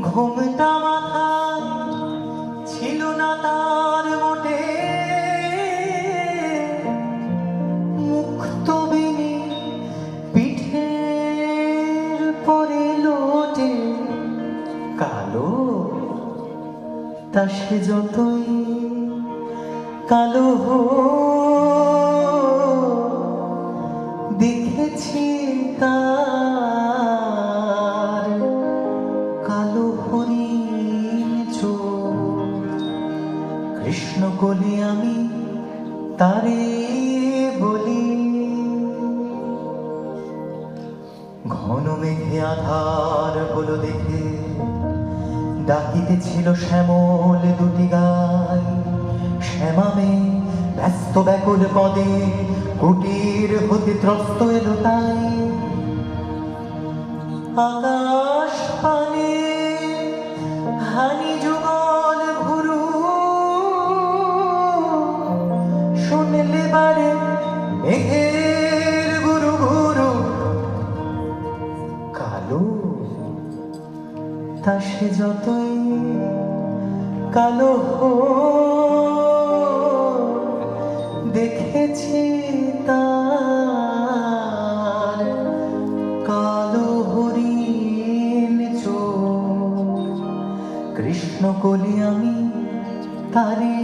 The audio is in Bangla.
ঘুমটা মাথায় ছিল না তার মোটে, মুক্ত বিনি পিঠের পরে লোটে। কালো তা সে যতই কালো দেখেছি তার কালো হরিণ চোখ। কৃষ্ণ কলি আমি তারে বলি। ঘন মেঘে আধার হলো দেখে ডাকিতেছিল শ্যামল দুটি গাই। শ্যামামে ব্যস্ত ব্যাকুল পদে কুটির হতে ত্রস্ত এলো তাই। আকাশ পানে হানি যুগল ভুরু, শুনলে বারে মেঘের গুরু গুরু। কালো তা সে যতই কালো দেখেছি তার কালো হরিণ চোখ। কৃষ্ণ কলি আমি তারে